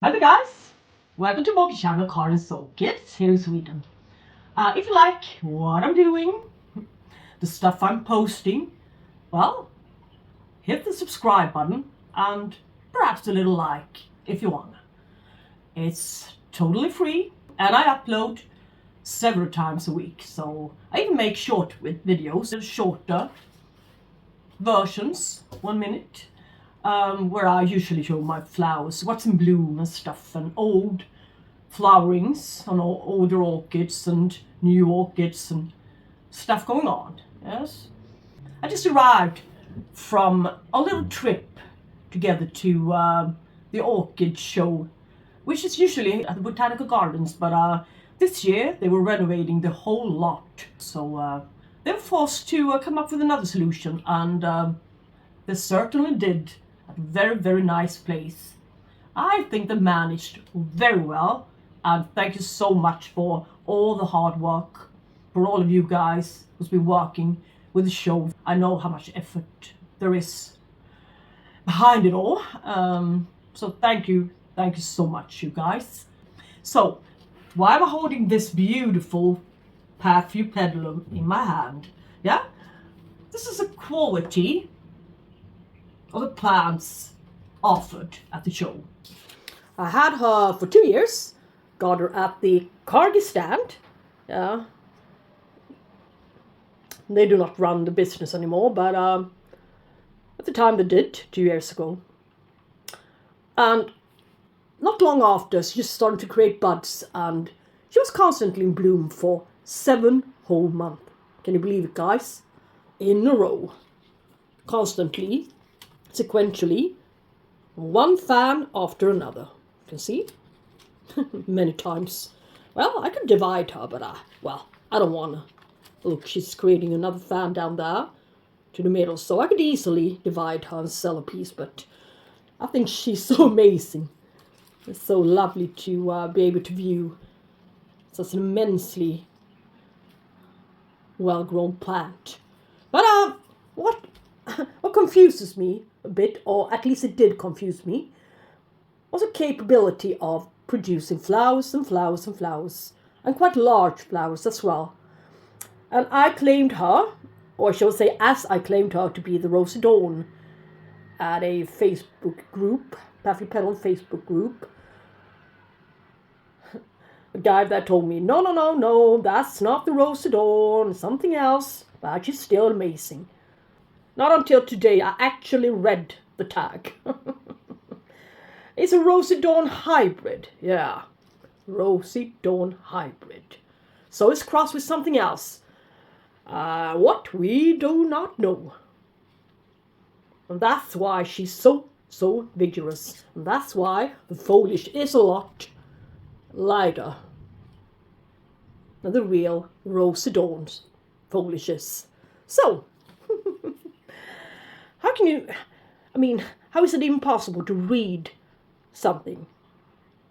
Hello guys, welcome to my channel Karin's Orchids here in Sweden. If you like what I'm doing, the stuff I'm posting, well, hit the subscribe button and perhaps a little like if you want. It's totally free and I upload several times a week, so I even make short videos, shorter versions, 1 minute. Where I usually show my flowers, what's in bloom and stuff, and old flowerings on older orchids and new orchids and stuff going on. Yes, I just arrived from a little trip together to the orchid show, which is usually at the Botanical Gardens, but this year they were renovating the whole lot, so they were forced to come up with another solution, and they certainly did. A very, very nice place. I think they managed very well, and thank you so much for all the hard work, for all of you guys who's been working with the show. I know how much effort there is behind it all, so thank you so much, you guys. So why am I holding this beautiful Paphiopedilum in my hand? Yeah, this is a quality of the plants offered at the show. I had her for 2 years, got her at the Cargi stand. Yeah, they do not run the business anymore, but at the time they did, 2 years ago. And not long after, she just started to create buds, and she was constantly in bloom for 7 whole months. Can you believe it, guys? In a row. Constantly. Sequentially, one fan after another. You can see many times. Well, I could divide her, but well, I don't want to. Look, she's creating another fan down there to the middle, so I could easily divide her and sell a piece, but I think she's so amazing. It's so lovely to be able to view such an immensely well-grown plant. But what confuses me a bit, or at least it did confuse me, was a capability of producing flowers and flowers and flowers, and quite large flowers as well. And I claimed her, or shall I say as I claimed her, to be the Rosy Dawn at a Facebook group, Paphiopedilum Facebook group. A guy that told me, no, that's not the Rosy Dawn, something else, but she's still amazing. Not until today I actually read the tag. It's a Rosy Dawn hybrid. Yeah, Rosy Dawn hybrid. So it's crossed with something else. What we do not know. And that's why she's so vigorous. And that's why the foliage is a lot lighter than the real Rosy Dawn's foliage is. So, how is it even possible to read something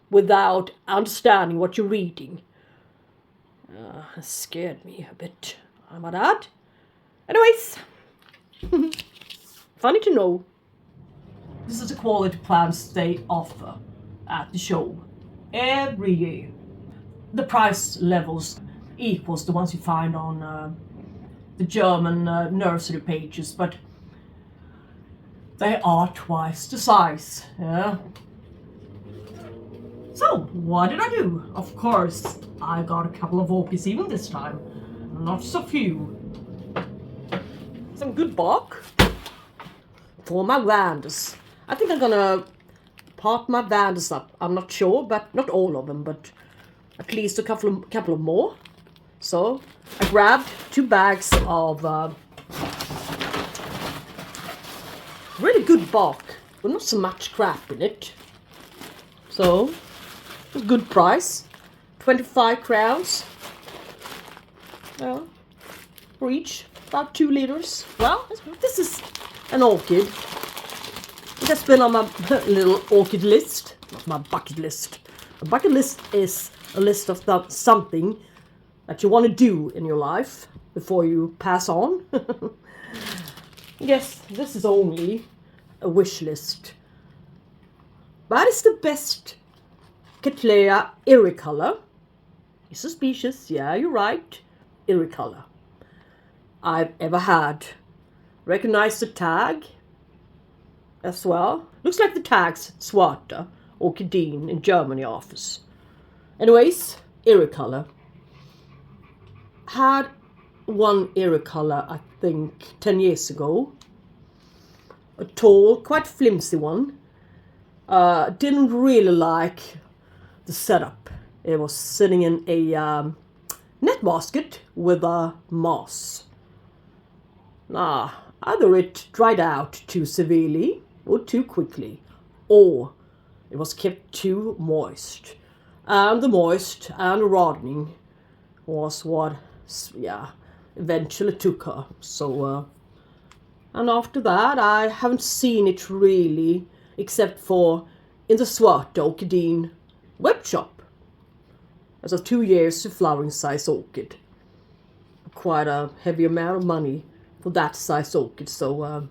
without understanding what you're reading? It scared me a bit, I might add. Anyways, funny to know. This is the quality plants they offer at the show every year. The price levels equals the ones you find on the German nursery pages, but they are twice the size, yeah. So, what did I do? Of course, I got a couple of orchids even this time. Not so few. Some good bark for my vandas. I think I'm gonna part my vandas up. I'm not sure, but not all of them, but at least a couple of more. So, I grabbed 2 bags of really good bark, but not so much crap in it. So, it was a good price. 25 crowns. Well, for each, about 2 liters. Well, this is an orchid. It has been on my little orchid list, not my bucket list. A bucket list is a list of something that you want to do in your life before you pass on. Yes, this is only a wish list. But it's the best Cattleya Iricolor. It's a species, yeah, you're right. Iricolor. I've ever had. Recognize the tag as well. Looks like the tag's Svarta Orchideen in Germany office. Anyways, Iricolor. Had one Iricolor, I think, 10 years ago. A tall, quite flimsy one. Didn't really like the setup. It was sitting in a net basket with a moss. Either it dried out too severely or too quickly, or it was kept too moist. And the moist and rotting was what, yeah, eventually took her. So, and after that, I haven't seen it really, except for in the Svarta Orchideen web shop. As of 2 years to flowering size orchid. Quite a heavy amount of money for that size orchid. So, well,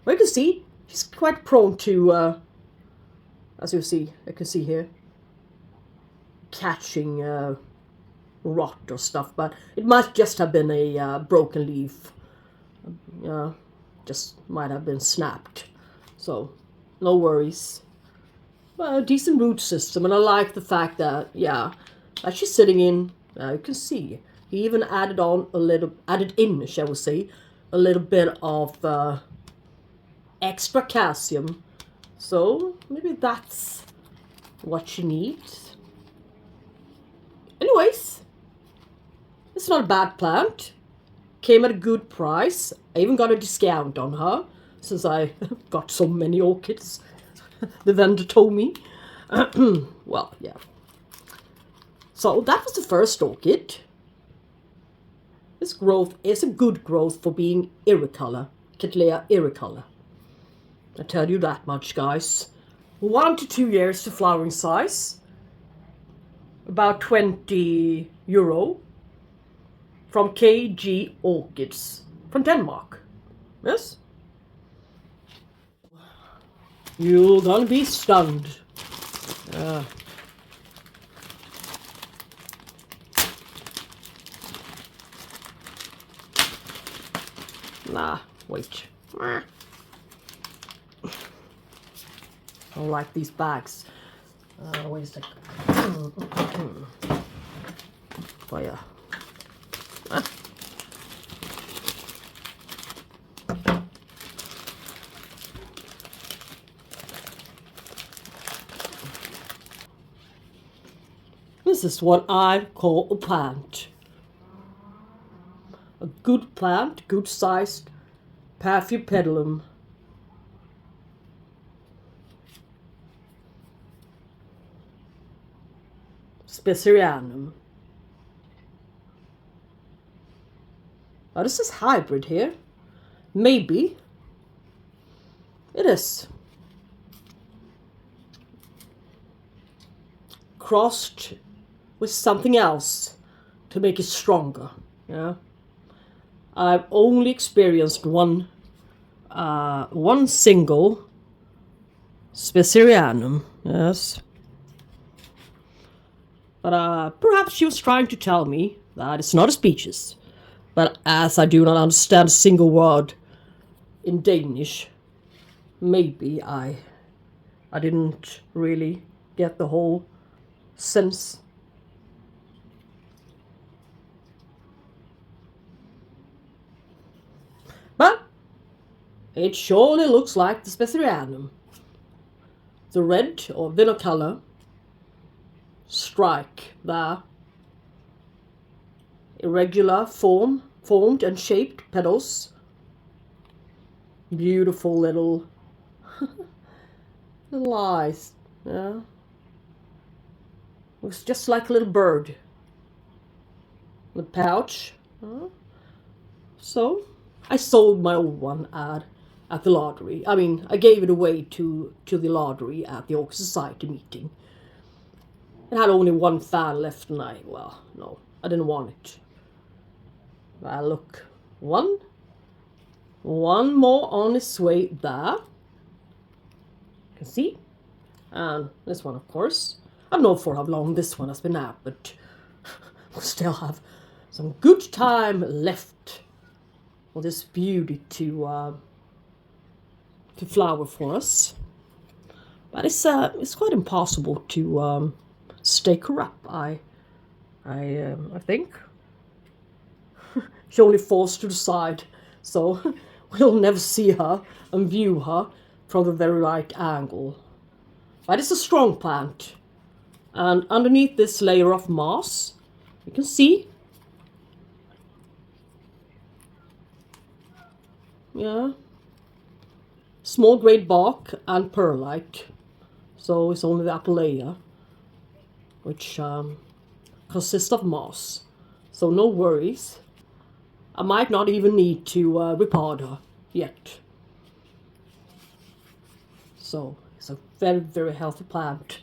you can see, she's quite prone to, as you see, I can see here, catching rot or stuff. But it might just have been a broken leaf. Just might have been snapped. So, no worries. Well, a decent root system, and I like the fact that, yeah, that she's sitting in, you can see, he even added in, shall we say, a little bit of extra calcium. So, maybe that's what she needs. Anyways, it's not a bad plant. Came at a good price. I even got a discount on her, since I got so many orchids. The vendor told me. Well, yeah. So that was the first orchid. This growth is a good growth for being Iricolor, Cattleya Iricolor. I tell you that much, guys. 1 to 2 years to flowering size. About €20 from KG Orchids from Denmark. Yes? You're gonna be stunned. Wait. I don't like these bags. Wait a second. Fire. This is what I call a plant. A good plant, good sized Paphiopedilum. Specerianum. Oh, this is hybrid here. Maybe. It is. Crossed with something else to make it stronger. Yeah. I've only experienced one single Specerianum. Yes. But perhaps she was trying to tell me that it's not a species. But as I do not understand a single word in Danish, maybe I didn't really get the whole sense. But it surely looks like the Specerianum. The red or vinyl color strike there. Irregular formed and shaped petals. Beautiful little eyes. Yeah. Looks just like a little bird. The pouch. So I sold my old one at the lottery. I mean, I gave it away to the lottery at the Orchid Society meeting. It had only one fan left, and no, I didn't want it. Well, look, one more on its way there. You can see, and this one, of course. I don't know for how long this one has been out, but we still have some good time left for this beauty to flower for us. But it's quite impossible to stake her up. I think she only falls to the side, so we'll never see her and view her from the very right angle. But it's a strong plant, and underneath this layer of moss, you can see, yeah, small grade bark and pearlite. So it's only the upper layer, which consists of moss. So no worries. I might not even need to repot her yet. So it's a very, very healthy plant.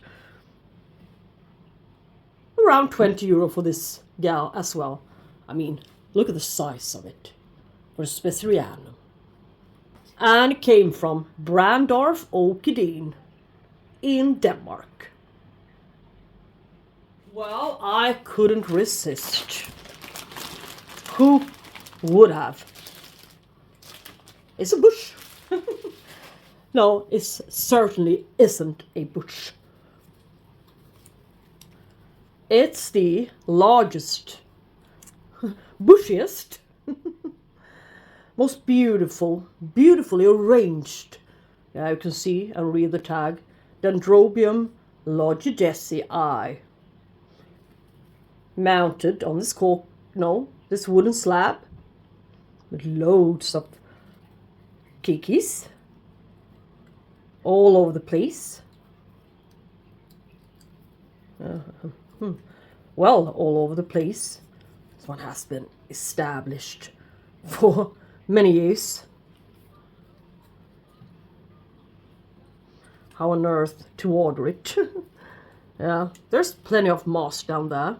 Around €20 for this gal as well. I mean, look at the size of it for Specerianum. And it came from Brandorf Orchid in Denmark. Well, I couldn't resist. Who would have? It's a bush. No, it certainly isn't a bush. It's the largest, bushiest, most beautifully arranged. Yeah, you can see and read the tag. Dendrobium logidesii. Mounted on this this wooden slab with loads of kikis all over the place. Well, all over the place. This one has been established for many years. How on earth to order it? Yeah, there's plenty of moss down there.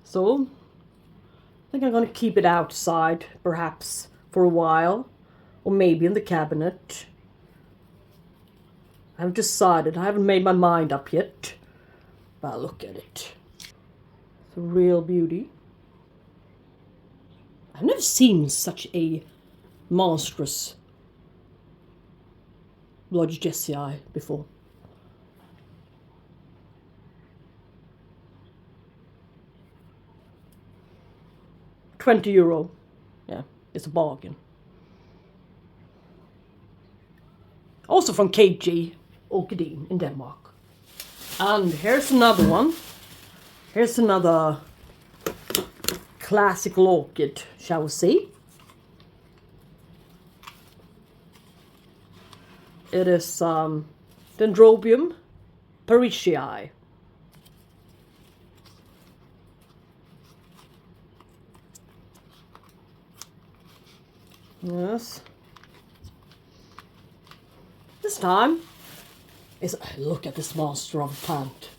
So, I think I'm going to keep it outside, perhaps, for a while. Or maybe in the cabinet. I haven't decided. I haven't made my mind up yet. But look at it. It's a real beauty. I've never seen such a monstrous logidesii before. €20. Yeah, it's a bargain. Also from KG Orchid in Denmark. And here's another one. Here's another classical orchid, shall we see? It is Dendrobium parishii. Yes. This time is, look at this monster of a plant.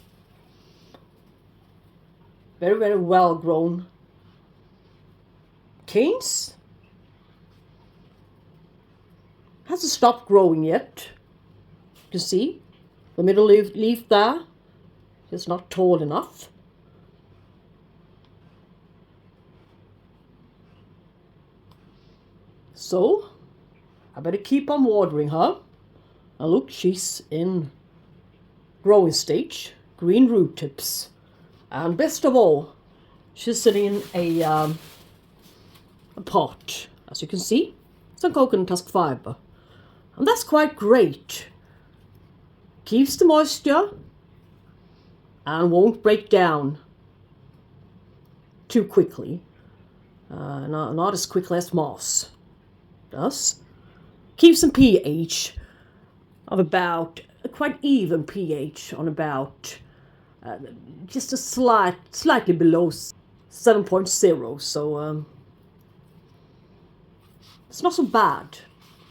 Very, very well grown canes. Hasn't stopped growing yet. You can see the middle leaf there is not tall enough. So I better keep on watering her. And look, she's in growing stage, green root tips. And best of all, she's sitting in a pot, as you can see, some coconut husk fiber. And that's quite great. Keeps the moisture and won't break down too quickly. Not as quickly as moss does. Keeps some pH of about a quite even pH on about just a slightly below 7.0. So it's not so bad.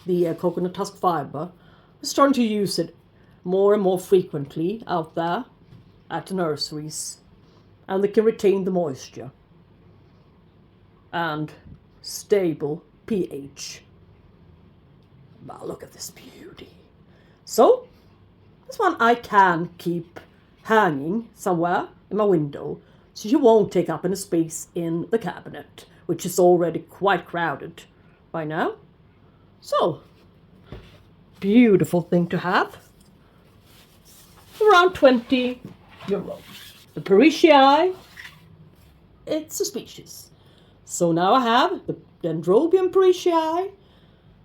The coconut husk fiber. I'm starting to use it more and more frequently out there at the nurseries, and they can retain the moisture and stable pH. Wow, look at this beauty. So This one I can keep hanging somewhere in my window, so you won't take up any space in the cabinet, which is already quite crowded by now. So, beautiful thing to have. Around €20. The Parisiae, it's a species. So now I have the Dendrobium Parisiae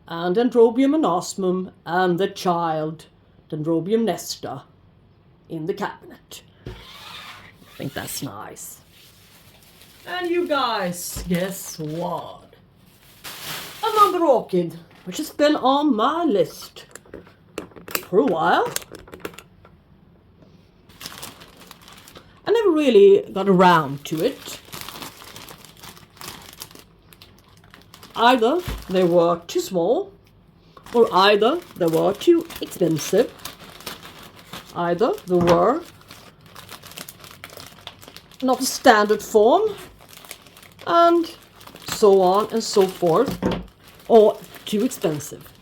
and Dendrobium anosmum and the child Dendrobium nesta in the cabinet. I think that's nice. And you guys, guess what? Another orchid, which has been on my list for a while. I never really got around to it. Either they were too small, or either they were too expensive. Either they were not a standard form, and so on and so forth, or too expensive.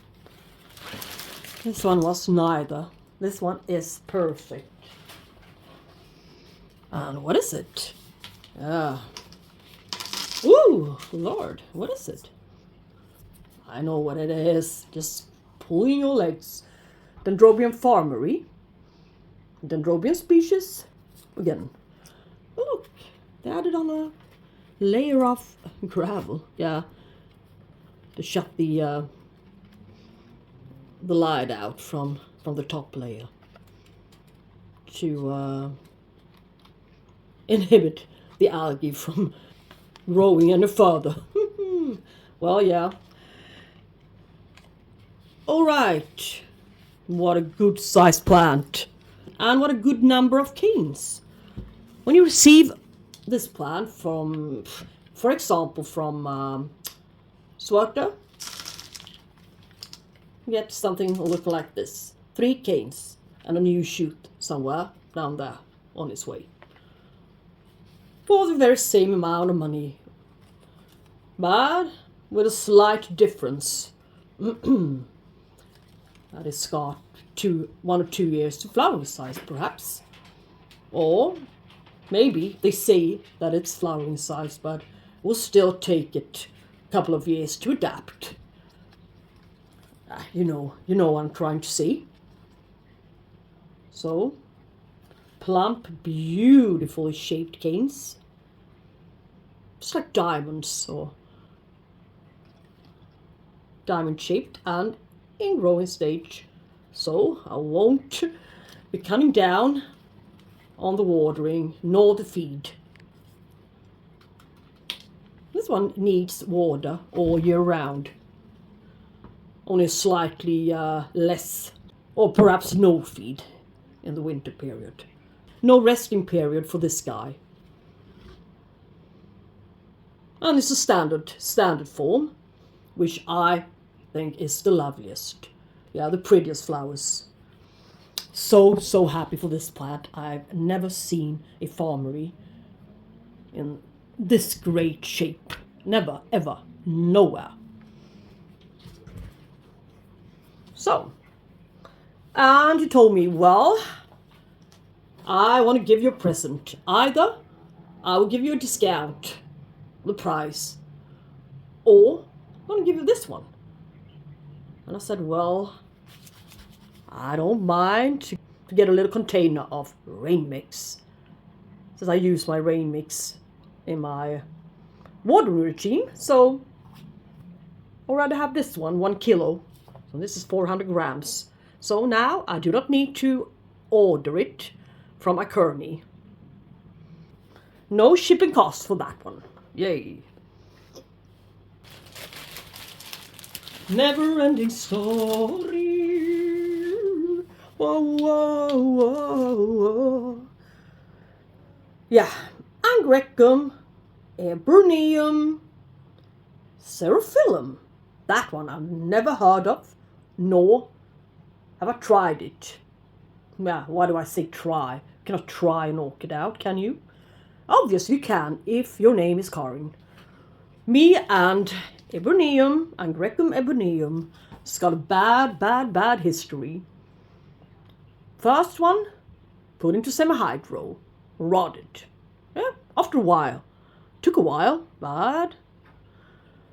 This one was neither. This one is perfect. And what is it? Ooh, Lord, what is it? I know what it is. Just pulling your legs. Dendrobium farmeri. Dendrobium species. Again. Oh, look, they added on a layer of gravel. Yeah, to shut the light out from the top layer. To inhibit the algae from growing any further. Well, yeah. Alright. What a good sized plant. And what a good number of canes. When you receive this plant from, for example, from Swarta, you get something looking like this. 3 canes and a new shoot somewhere down there on its way. For the very same amount of money, but with a slight difference. That it's got 1 or 2 years to flowering size, perhaps. Or maybe they say that it's flowering size, but will still take it a couple of years to adapt. You know what I'm trying to say. So, plump, beautifully shaped canes. Just like diamonds, or diamond shaped and in growing stage. So I won't be cutting down on the watering nor the feed. This one needs water all year round. Only slightly less, or perhaps no feed in the winter period. No resting period for this guy. And it's a standard form, which I think is the loveliest. Yeah, the prettiest flowers. So happy for this plant. I've never seen a farmery in this great shape. Never, ever, nowhere. So, and you told me, well, I want to give you a present. Either I will give you a discount, the price, or I'm going to give you this one. And I said, well, I don't mind to get a little container of rain mix, since I use my rain mix in my watering regime. So I'd rather have this one, 1 kilo. So this is 400 grams. So now I do not need to order it from a Karin. No shipping costs for that one. Yay. Never ending story. Whoa, whoa, whoa, whoa. Yeah. Angraecum, Eburneum, Xerophyllum. That one I've never heard of, nor have I tried it. Yeah, why do I say try? You cannot try an orchid out, can you? Obviously you can, if your name is Karin. Me and Eburneum, Angraecum Eburneum, it's got a bad history. First one, put into semi-hydro, rotted. Yeah, after a while. Took a while, but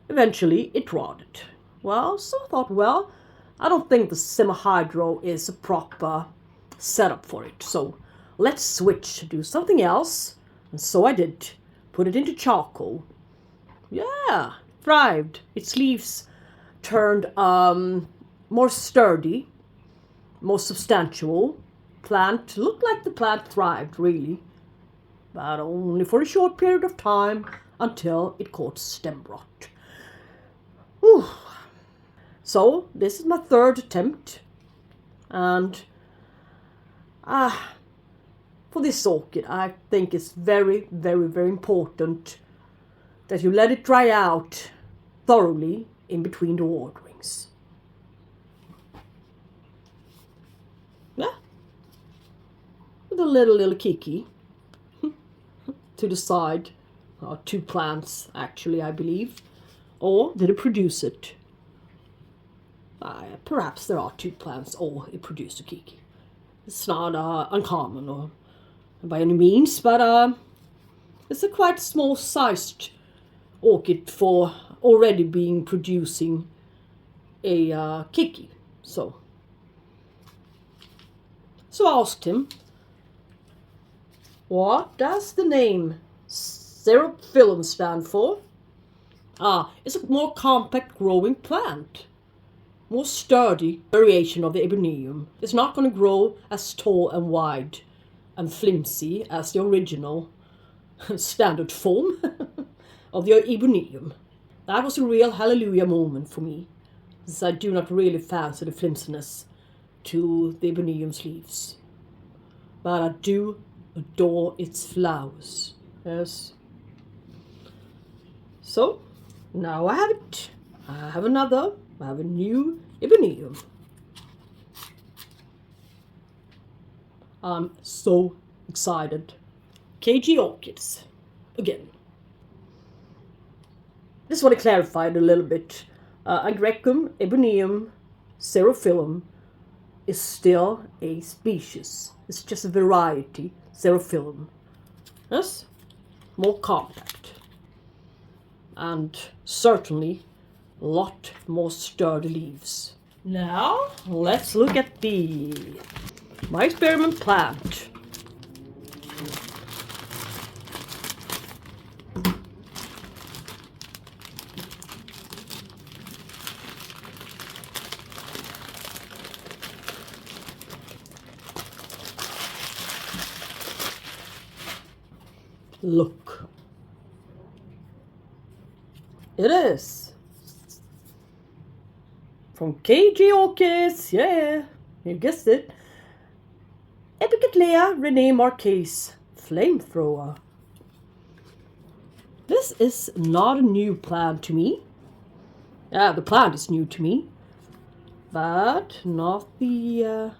eventually it rotted. Well, so I thought, well, I don't think the semi-hydro is a proper setup for it. So let's switch, do something else. And so I did. Put it into charcoal. Yeah, thrived. Its leaves turned more sturdy, more substantial. Plant looked like the plant thrived, really. But only for a short period of time until it caught stem rot. Whew. So this is my third attempt. And for this orchid, I think it's very, very, very important that you let it dry out thoroughly in between the waterings. Yeah. With a little Kiki to the side. 2 plants, actually, I believe. Or did it produce it? Perhaps there are 2 plants, or it produced a Kiki. It's not uncommon or by any means, but it's a quite small-sized orchid for already being producing a Kiki. So I asked him, what does the name Xerophyllum stand for? It's a more compact growing plant. More sturdy variation of the Eburneum. It's not going to grow as tall and wide and flimsy as the original standard form of the Eburneum. That was a real hallelujah moment for me, since I do not really fancy the flimsiness to the Eburneum's leaves. But I do adore its flowers. Yes. So, now I have it. I have another. I have a new Eburneum. I'm so excited. KG Orchids. Again. Just want to clarify it a little bit. Angraecum, Eburneum, Xerophyllum is still a species. It's just a variety, Xerophyllum. Yes? More compact. And certainly a lot more sturdy leaves. Now, let's look at my experiment plant. Look. It is. From KG Orchids, yeah, you guessed it. Epica Marquise Flamethrower. This is not a new plant to me. Yeah, the plant is new to me, but not the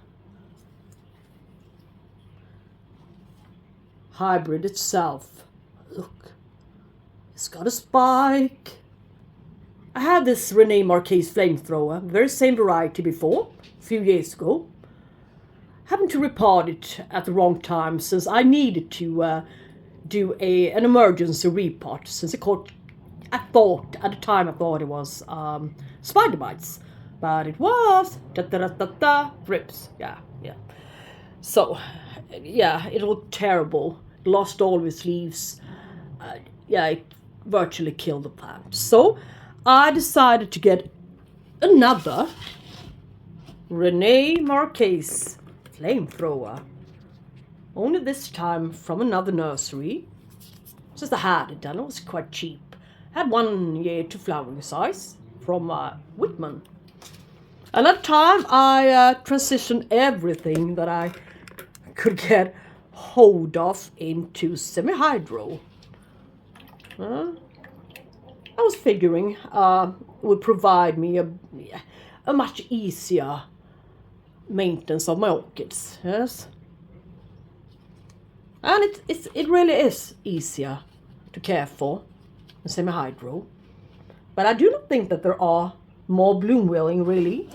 hybrid itself. Look, it's got a spike. I had this Marquise Flamethrower, very same variety before, a few years ago. Happened to repot it at the wrong time, since I needed to do an emergency repot, since it caught, at the time I thought it was spider bites, but it was thrips. Yeah. So, yeah, it looked terrible. It lost all of its leaves. It virtually killed the plant. So I decided to get another Marquise Flamethrower. Only this time from another nursery. Just I had it done. It was quite cheap. Had 1 year to flowering size from Whitman. And at the time I transitioned everything that I could get hold of into semi-hydro. I was figuring would provide me a much easier maintenance of my orchids. Yes, and it really is easier to care for in semi-hydro. But I do not think that there are more bloom willing really.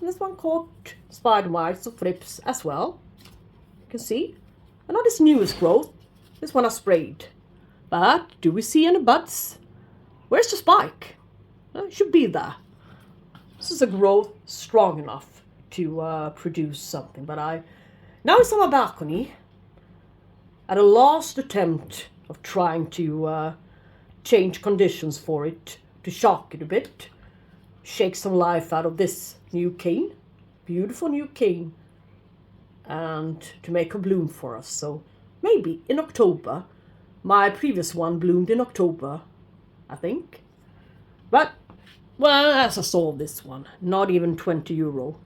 This one caught spider mites or thrips as well. You can see. And not this newest growth. This one I sprayed. But do we see any buds? Where's the spike? It should be there. This is a growth strong enough to produce something. But now it's on my balcony. At a last attempt of trying to change conditions for it, to shock it a bit, shake some life out of this new cane, beautiful new cane, and to make a bloom for us. So maybe in October. My previous one bloomed in October, I think. But, well, as I saw this one, not even 20 euro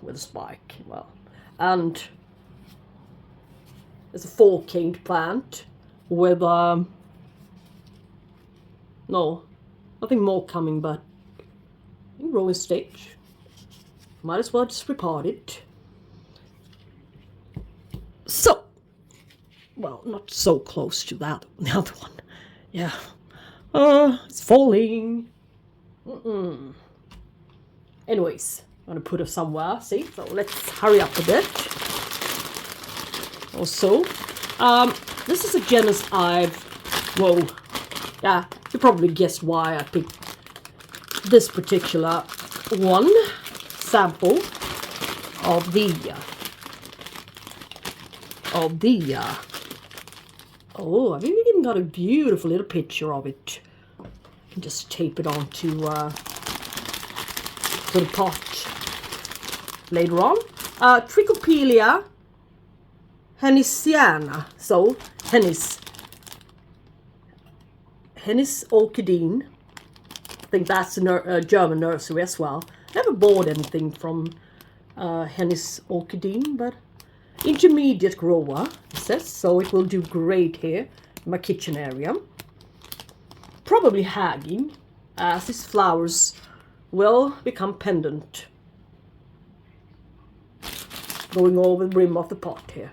with a spike. Well, and it's a 4-caned plant with, no, nothing more coming, but in growing stage. Might as well just repot it. So, well, not so close to that, the other one. Yeah. It's falling. Anyways, I'm gonna put it somewhere, see? So let's hurry up a bit. Also, this is a genus yeah, you probably guessed why I picked this particular one sample of the oh, I've even got a beautiful little picture of it. I can just tape it onto the pot later on. Trichopelia hennisiana. So, Hennis Orchidine. I think that's a German nursery as well. Never bought anything from Hennis Orchidine, but intermediate grower, it says, so it will do great here in my kitchen area. Probably hanging, as its flowers will become pendant, going over the rim of the pot here.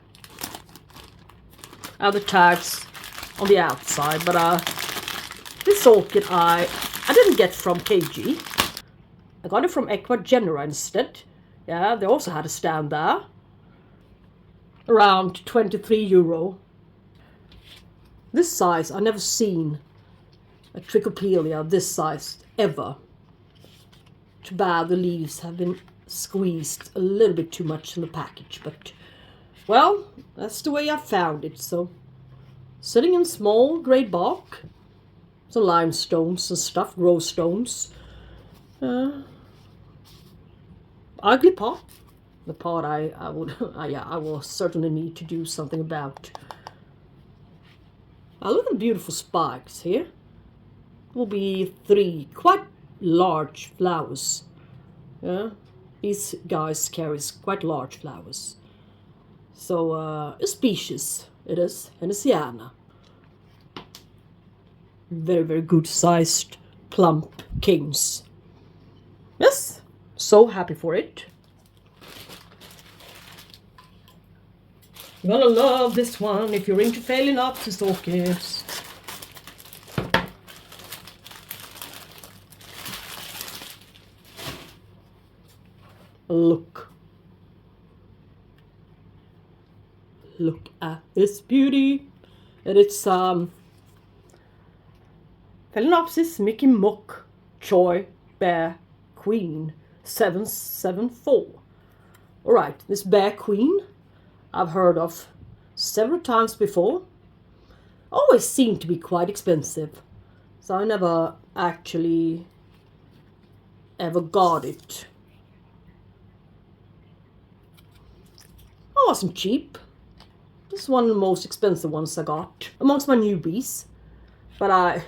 The tags on the outside, but this orchid I didn't get from KG. I got it from Equa Genera instead. Yeah, they also had a stand there. Around 23 euro. This size, I've never seen a Trichopelia this size ever. Too bad the leaves have been squeezed a little bit too much in the package, but well, that's the way I found it. So, sitting in small grey bark, some limestones and stuff, grow stones. Ugly pot. The pot I will certainly need to do something about. Look at the beautiful spikes here. Will be 3 quite large flowers. Yeah, these guys carry quite large flowers. So a species it is, Hennisiana. Very, very good sized plump canes. Yes, so happy for it. You're gonna love this one if you're into Phalaenopsis orchids. Look. Look at this beauty. And it's Phalaenopsis Miki Mook Choi Bear Queen 774. Alright, this Bear Queen I've heard of several times before. Always seemed to be quite expensive. So I never actually ever got it. Oh, it wasn't cheap. This is one of the most expensive ones I got amongst my newbies. But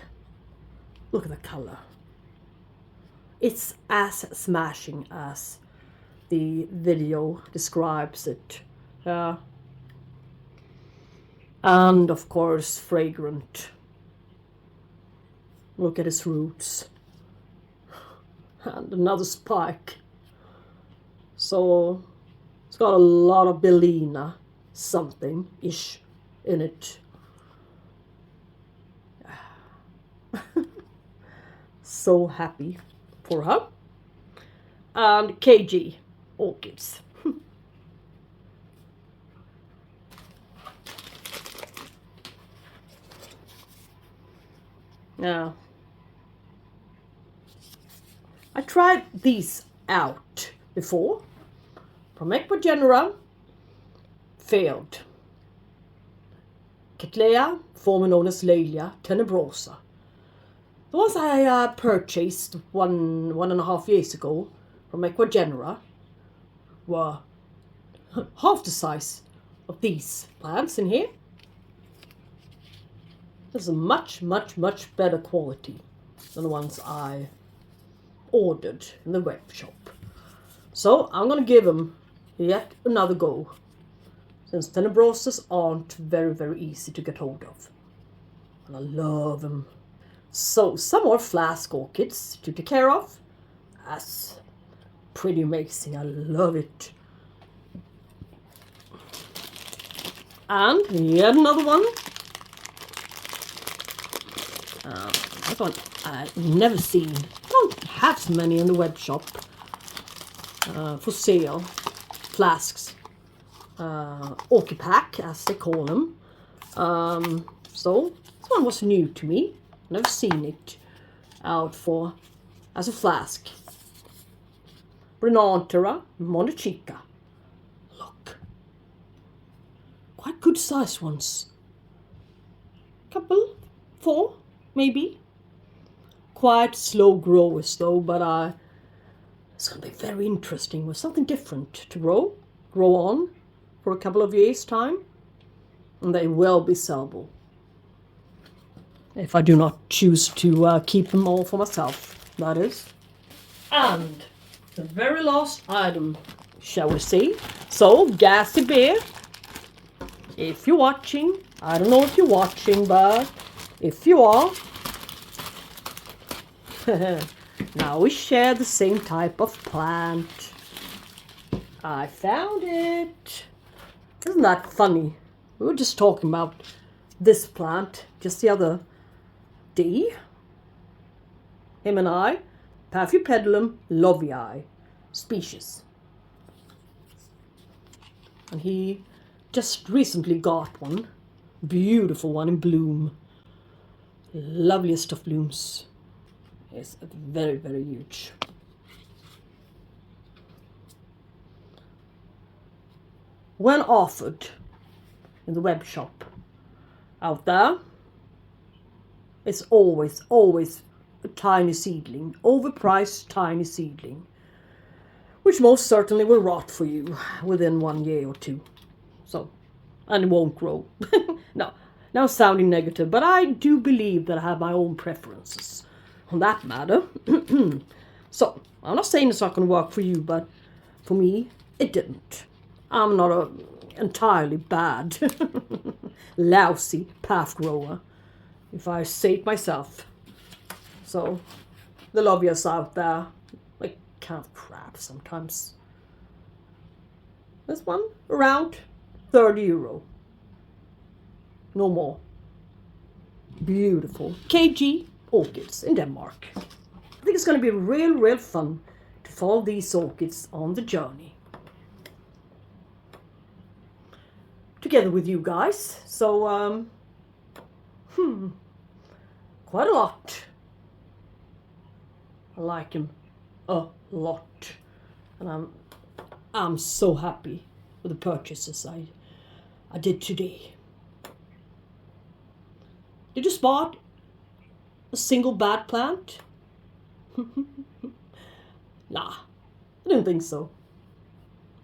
look at the color. It's as smashing as the video describes it. And of course fragrant. Look at its roots. And another spike. So it's got a lot of Bellina something-ish in it. So happy for her. And KG orchids. Now, I tried these out before. From Ecuagenera, failed. Cattleya, formerly known as Lalia tenebrosa. The ones I purchased one and a half years ago from Ecuagenera were half the size of these plants in here. This is a much better quality than the ones I ordered in the web shop. So I'm gonna give them yet another go, since Tbrosas aren't very easy to get hold of, and I love them. So some more flask orchids to take care of. That's pretty amazing. I love it. And yet another one. That one I've never seen. I don't have so many in the web shop for sale. Flasks. Orchid pack, as they call them. So this one was new to me. Never seen it out for as a flask. Brinantera monochica. Look, quite good sized ones. Couple, 4 maybe. Quite slow growers though, but it's gonna be very interesting with something different to grow on for a couple of years time, and they will be sellable if I do not choose to keep them all for myself, that is. And the very last item, shall we see? So, Gassy Bear, if you're watching, I don't know if you're watching, but if you are, now we share the same type of plant. I found it. Isn't that funny? We were just talking about this plant just the other day. Him and I. Paphiopedilum Lowii species. And he just recently got one. Beautiful one in bloom. Loveliest of blooms. It's very huge. When offered in the web shop out there, it's always a tiny seedling, overpriced tiny seedling, which most certainly will rot for you within 1 year or 2. So, and it won't grow. No, now sounding negative, but I do believe that I have my own preferences on that matter. So, I'm not saying it's not going to work for you, but for me, it didn't. I'm not a entirely bad, lousy path grower, if I say it myself. So, the lovias out there, like kind of crap sometimes. This one, around €30. No more. Beautiful KG orchids in Denmark. I think it's going to be real fun to follow these orchids on the journey together with you guys. So, quite a lot. I like him a lot, and I'm so happy with the purchases I did today. Did you spot a single bad plant? Nah, I didn't think so.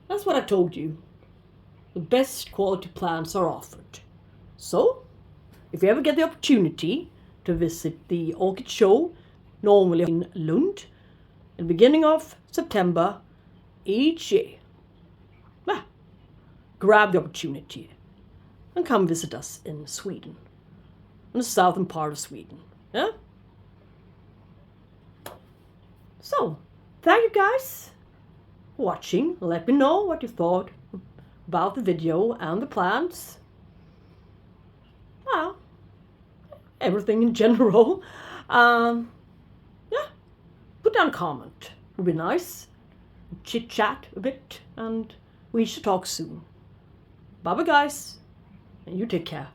That's what I told you. The best quality plants are offered. So, if you ever get the opportunity to visit the Orchid Show, normally in Lund, in the beginning of September each year, grab the opportunity and come visit us in Sweden, in the southern part of Sweden. Yeah? So, thank you guys for watching. Let me know what you thought about the video and the plants. Well, everything in general. Yeah, put down a comment. Would be nice. Chit chat a bit, and we should talk soon. Bye bye guys, and you take care.